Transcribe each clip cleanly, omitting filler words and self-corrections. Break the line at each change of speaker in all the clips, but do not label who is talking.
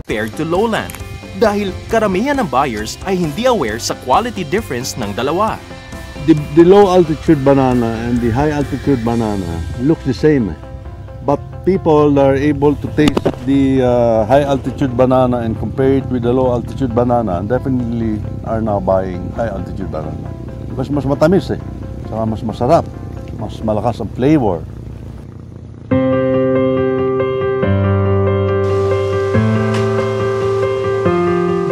compared to lowland dahil karamihan ng buyers ay hindi aware sa quality difference ng dalawa.
The low altitude banana and the high altitude banana look the same, but people are able to taste the high altitude banana and compare it with the low altitude banana, and definitely are now buying high altitude banana because mas matamis saka mas masarap, mas malakas ang flavor.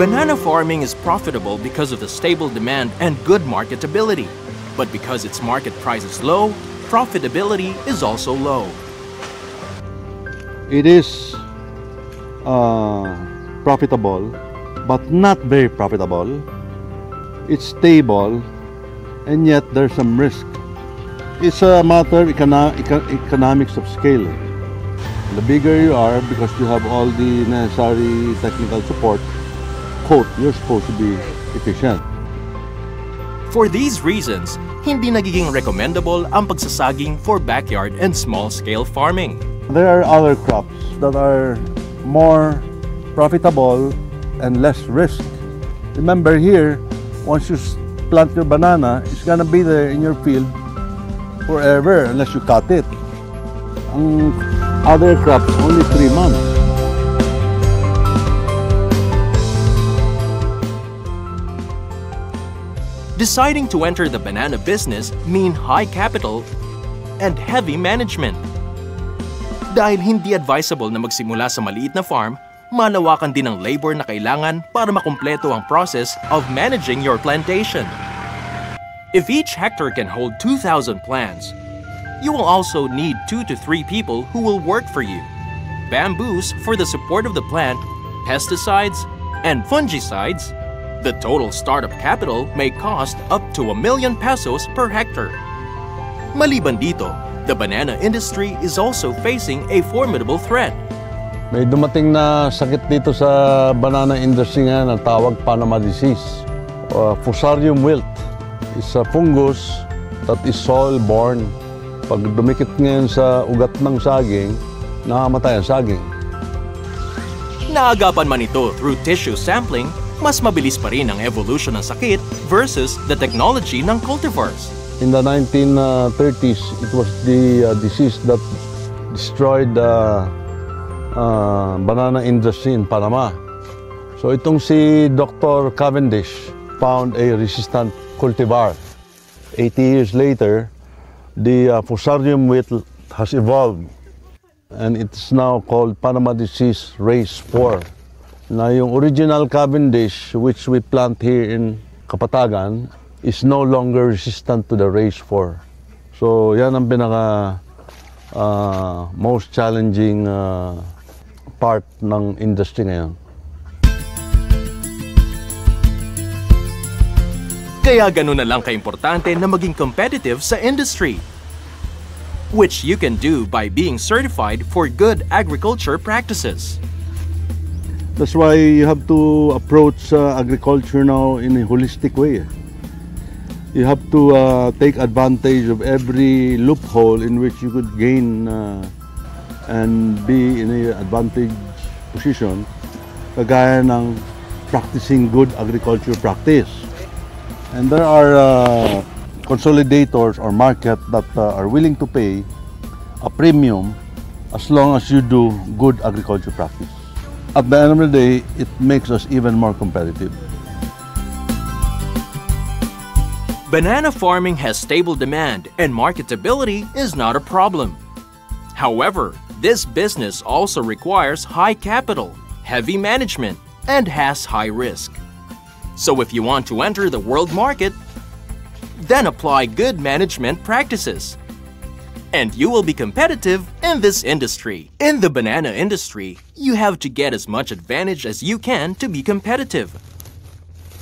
Banana farming is profitable because of the stable demand and good marketability. But because its market price is low, profitability is also low.
It is profitable, but not very profitable. It's stable, and yet there's some risk. It's a matter of economics of scale. The bigger you are, because you have all the necessary technical support, you're supposed to be efficient.
For these reasons, hindi nagiging recommendable ang pagsasaging for backyard and small-scale farming.
There are other crops that are more profitable and less risk. Remember here, once you plant your banana, it's gonna be there in your field forever unless you cut it. Ang other crops, only 3 months.
Deciding to enter the banana business mean high capital and heavy management. Dahil hindi advisable na magsimula sa maliit na farm, malawakan din ang labor na kailangan para makumpleto ang process of managing your plantation. If each hectare can hold 2,000 plants, you will also need 2 to 3 people who will work for you. Bamboos for the support of the plant, pesticides, and fungicides. The total startup capital may cost up to 1 million pesos per hectare. Maliban dito, the banana industry is also facing a formidable threat.
May dumating na sakit dito sa banana industry nga na tawag Panama disease. Fusarium wilt is a fungus that is soil-borne. Pag dumikit ngayon sa ugat ng saging, nakamatay ang saging.
Naagapan man ito through tissue sampling, mas mabilis pa rin ang evolution ng sakit versus the technology ng cultivars.
In the 1930s, it was the disease that destroyed the banana industry in Panama. So itong si Dr. Cavendish found a resistant cultivar. 80 years later, the Fusarium wilt has evolved, and it's now called Panama disease race 4. Na yung original Cavendish, which we plant here in Kapatagan, is no longer resistant to the race 4. So yan ang pinaka most challenging part ng industry ngayon.
Kaya ganun na lang kaimportante na maging competitive sa industry, which you can do by being certified for good agriculture practices.
That's why you have to approach agriculture now in a holistic way. You have to take advantage of every loophole in which you could gain and be in an advantage position, kagaya ng practicing good agriculture practice. And there are consolidators or market that are willing to pay a premium as long as you do good agriculture practice. At the end of the day, it makes us even more competitive.
Banana farming has stable demand and marketability is not a problem. However, this business also requires high capital, heavy management, and has high risk. So if you want to enter the world market, then apply good management practices, and you will be competitive in this industry. In the banana industry, you have to get as much advantage as you can to be competitive.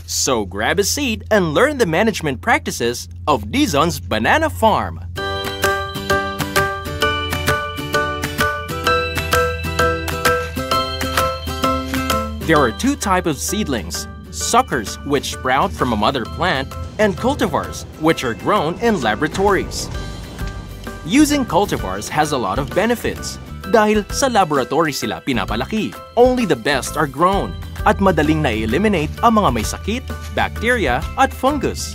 So grab a seat and learn the management practices of Dizon's Banana Farm. There are 2 types of seedlings: suckers, which sprout from a mother plant, and cultivars, which are grown in laboratories. Using cultivars has a lot of benefits. dahil sa laboratory sila pinapalaki. Only the best are grown at madaling na-eliminate ang mga may sakit, bacteria at fungus.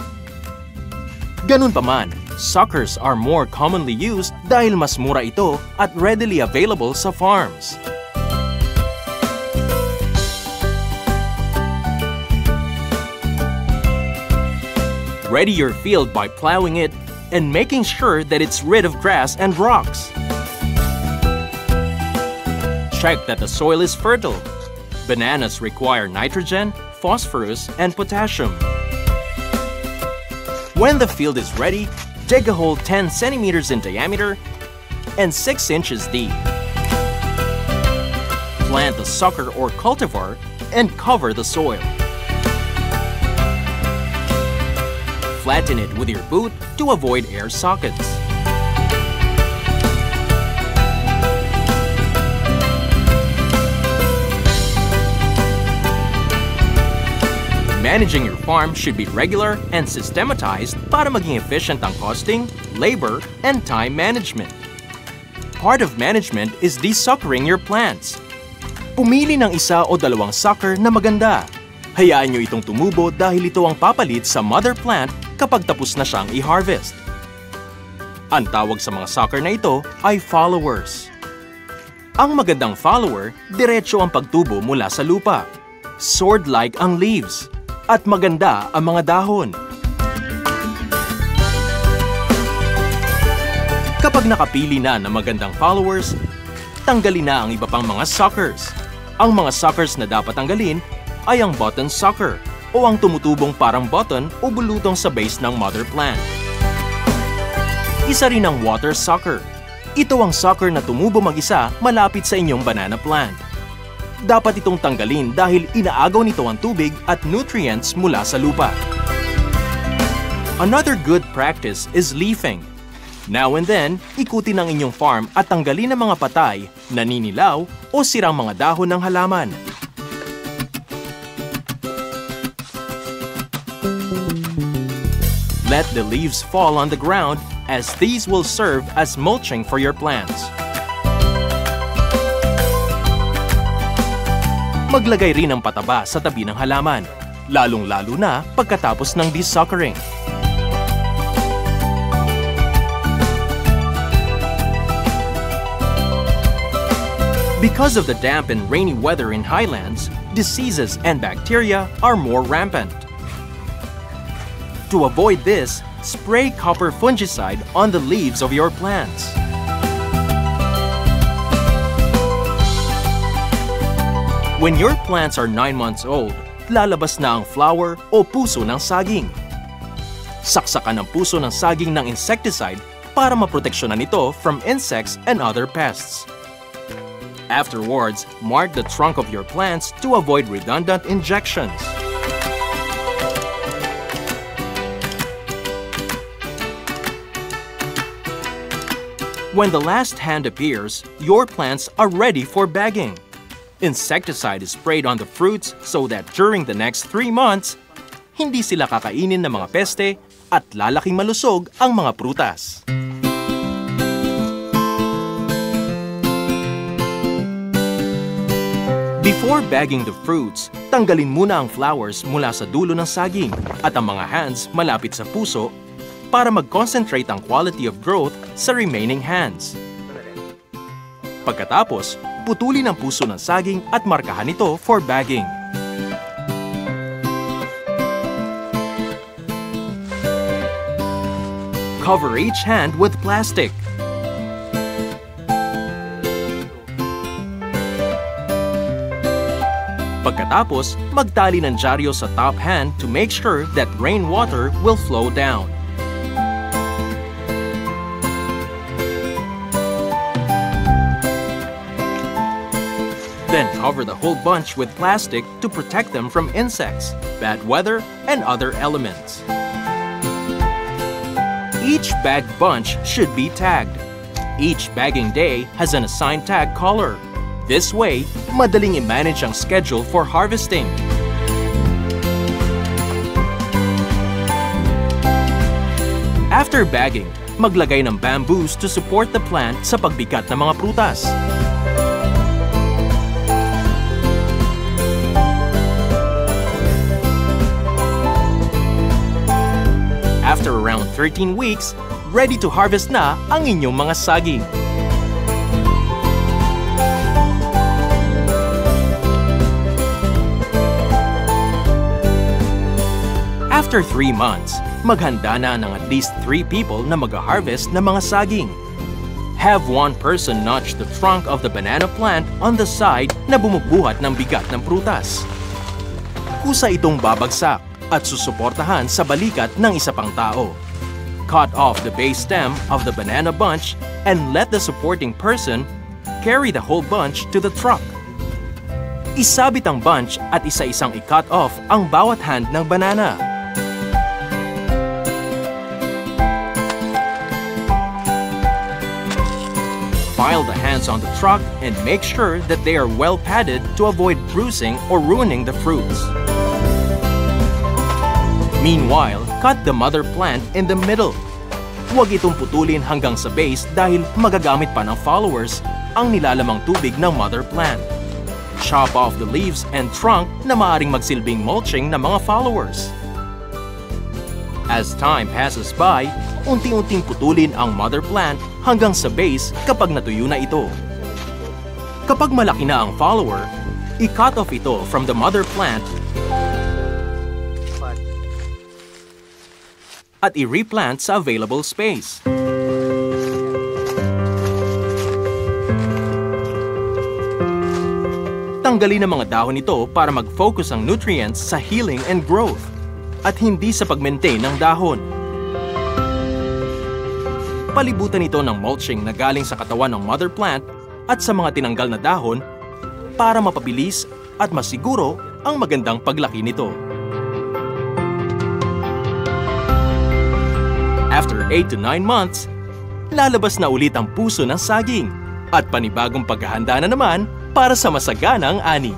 Ganun pa man, suckers are more commonly used dahil mas mura ito at readily available sa farms. Ready your field by plowing it and making sure that it's rid of grass and rocks. Check that the soil is fertile. Bananas require nitrogen, phosphorus, and potassium. When the field is ready, dig a hole 10 centimeters in diameter and 6 inches deep. Plant the sucker or cultivar and cover the soil. Flatten it with your boot to avoid air sockets. Managing your farm should be regular and systematized para maging efficient ang costing, labor, and time management. Part of management is desuckering your plants. Pumili ng isa o dalawang sucker na maganda. Hayaan nyo itong tumubo dahil ito ang papalit sa mother plant kapag tapos na siyang i-harvest. Ang tawag sa mga sucker na ito ay followers. Ang magandang follower, diretso ang pagtubo mula sa lupa. Sword-like ang leaves. At maganda ang mga dahon. Kapag nakapili na ng magandang followers, tanggalin na ang iba pang mga suckers. Ang mga suckers na dapat tanggalin ay ang button sucker o ang tumutubong parang button o bulutong sa base ng mother plant. Isa rin ang water sucker. Ito ang sucker na tumubo mag-isa malapit sa inyong banana plant. Dapat itong tanggalin dahil inaagaw nito ang tubig at nutrients mula sa lupa. Another good practice is leafing. Now and then, ikutin ang inyong farm at tanggalin ang mga patay, naninilaw o sirang mga dahon ng halaman. Let the leaves fall on the ground as these will serve as mulching for your plants. Maglagay rin ng pataba sa tabi ng halaman, lalong-lalo na pagkatapos ng desuckering. Because of the damp and rainy weather in highlands, diseases and bacteria are more rampant. To avoid this, spray copper fungicide on the leaves of your plants. When your plants are 9 months old, lalabas na ang flower o puso ng saging. Saksakan ang puso ng saging ng insecticide para maproteksyonan ito from insects and other pests. Afterwards, mark the trunk of your plants to avoid redundant injections. When the last hand appears, your plants are ready for bagging. Insecticide is sprayed on the fruits so that during the next 3 months, hindi sila kakainin ng mga peste at lalaking malusog ang mga prutas. Before bagging the fruits, tanggalin muna ang flowers mula sa dulo ng saging at ang mga hands malapit sa puso para mag-concentrate ang quality of growth sa remaining hands. Pagkatapos, putulin ang puso ng saging at markahan ito for bagging. Cover each hand with plastic. Pagkatapos, magtali ng dyaryo sa top hand to make sure that rainwater will flow down. Then cover the whole bunch with plastic to protect them from insects, bad weather, and other elements. Each bagged bunch should be tagged. Each bagging day has an assigned tag color. This way, madaling i-manage ang schedule for harvesting. After bagging, maglagay ng bamboos to support the plant sa pagbigat ng mga prutas. After around 13 weeks, ready to harvest na ang inyong mga saging. After 3 months, maghanda na ng at least 3 people na mag-harvest ng mga saging. Have one person notch the trunk of the banana plant on the side na bumubuhat ng bigat ng prutas. Kusa itong babagsak at susuportahan sa balikat ng isa pang tao. Cut off the base stem of the banana bunch and let the supporting person carry the whole bunch to the truck. Isabit ang bunch at isa-isang i-cut off ang bawat hand ng banana. File the hands on the truck and make sure that they are well padded to avoid bruising or ruining the fruits. Meanwhile, cut the mother plant in the middle. Huwag itong putulin hanggang sa base dahil magagamit pa ng followers ang nilalamang tubig ng mother plant. Chop off the leaves and trunk na maaaring magsilbing mulching ng mga followers. As time passes by, unti-unting putulin ang mother plant hanggang sa base kapag natuyo na ito. Kapag malaki na ang follower, i-cut off ito from the mother plant at i-replant sa available space. Tanggalin ang mga dahon nito para mag-focus ang nutrients sa healing and growth at hindi sa pag-maintain ng dahon. Palibutan ito ng mulching na galing sa katawan ng mother plant at sa mga tinanggal na dahon para mapabilis at masiguro ang magandang paglaki nito. After 8 to 9 months, lalabas na ulit ang puso ng saging at panibagong paghahanda na naman para sa masaganang ani.